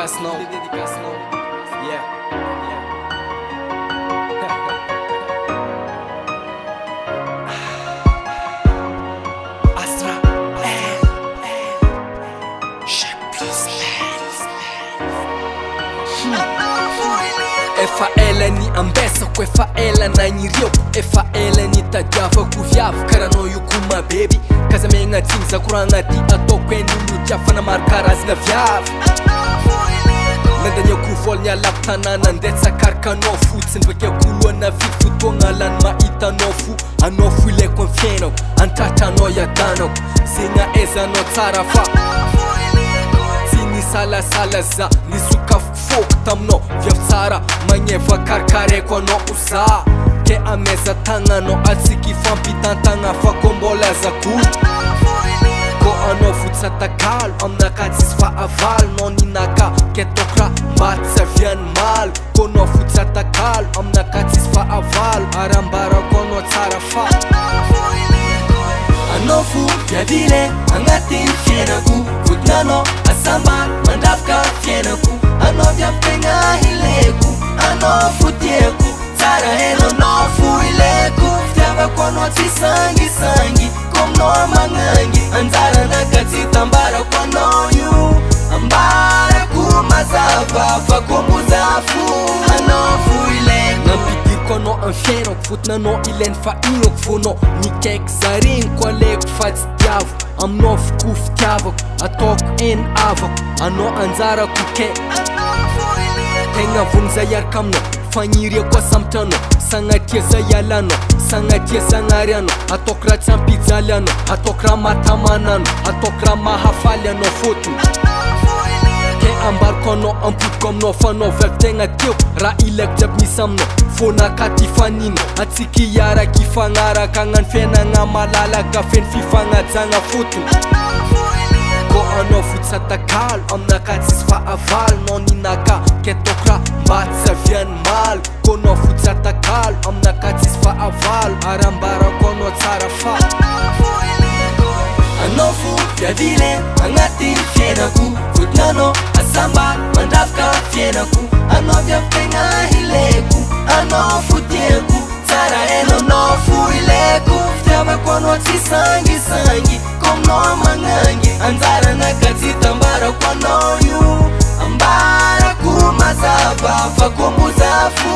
dédicace non. Yeah. Astra. Efa ela ni ambesako, efa ela nagnireoko, efa ela ni tadiavako viavy karanao io ko ma baby. Kaza megna tsigny za koragna ty ataoko en'olo tiafana maro karazagna viavy. Nandaniako voly ny alako tanàna andeha tsakarikanao fotsiny bakeo koloana vidy fotoagna lany mahitanao fo. Anao fo ilaiko amin'ny fiainako, antratranao iadanako, zegna aizanao tsara fa tsy nisalasala za nisokafoko foko taminao. Viavy tsara magneva karikaraiko anao za ke ameza tagnanao atsiky fampitantagna fa ko mbola zakory. Ko anao fotsatakalo aminaka tsisy fahavalo nao ninaka ke tokra mba tsy aviany malo. Ko anao fotsatakalo aminaka tsisy fahavalo arambarako anao tsara fa anao fo viavile agnatin'ny fiainako. Votinanao asambany mandravaka fiainako. Anao viavy tegna hileko, anao fo tiako tsara heno. Anao fo ileko fitiavako anao tsy sangisangy kominao magnangy. Anjaranaka tsy tambarako anao io, ambarako mazava fa komboza fo. Anao fo ileko nampidiriko anao amin'ny fiainako. Fotinanao ilainy fa inako fonao nikaiky zaregniko aleko fa tsy tiavo. Aminao foko fitiavako ataoko eny avako. Anao anjarako ke tegna vogny zay iaraka aminao. Fagniriako asambatranao, sagnatia zay ialanao, sagnatia zagnary anao. Ataoko raha tsy ampijaly anao, ataoko raha matamananao, ataoko raha mahafaly anao fotony ke ambariko anao ampodiko aminao. Fa anao viavy tegna tiako raha ilaiko jiaby misy aminao. Fonaka ty fanina atsiky iaraky ifagnaraka agnano fiainagna malalaka feno fifagnajagna fotony. Ko anao fotsatakalo aminaka tsisy fahavalo nao ninaka ke tokra mba tsy aviany malo. Ko anao fotsatakalo aminaka tsisy fahavalo arambarako anao tsara fa anao fo viavile agnatin'ny fiainako. Votinanao asambany mandravaka fiainako. Anao viavy tegna hileko, anao fo tiako tsara heno. Anao fo ileko fitiavako anao tsy sangisangy kominao magnangy. Anjaranaka tsy tambarako anao io, ambarako mazava fa komboza fo.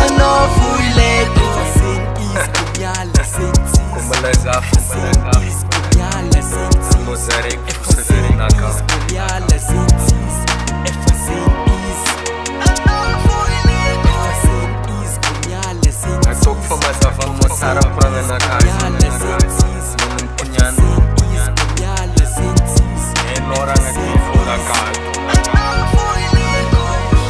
Anao fo ileko efa zegny izy ko miala zegny tsisy Kumbalaza, zegny izy ko miala zegny tsisy Mozarek, efa zegny Sazerinaka. izy ko miala zegny tsisy efa zegny izy efa zegny izy ko miala zegny tsisy Ataoko fa mazava mo tsara koragnanaka miala zegny tsisy efa zegny izy ko miala zegny tsisy Enoragna ty volakalo.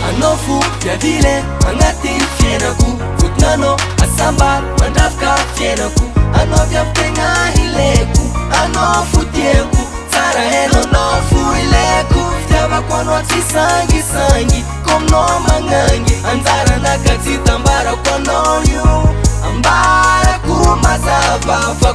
anao fo viavile agnatin'ny fiainako. Votinanao asambany mandravaka fiainako. Anao viavy tegna hileko, anao fo tiako tsara heno. Anao fo ileko fitiavako anao tsy sangisangy kominao magnangy. Anjaranaka tsy tambarako anao io, ambarako mazava fa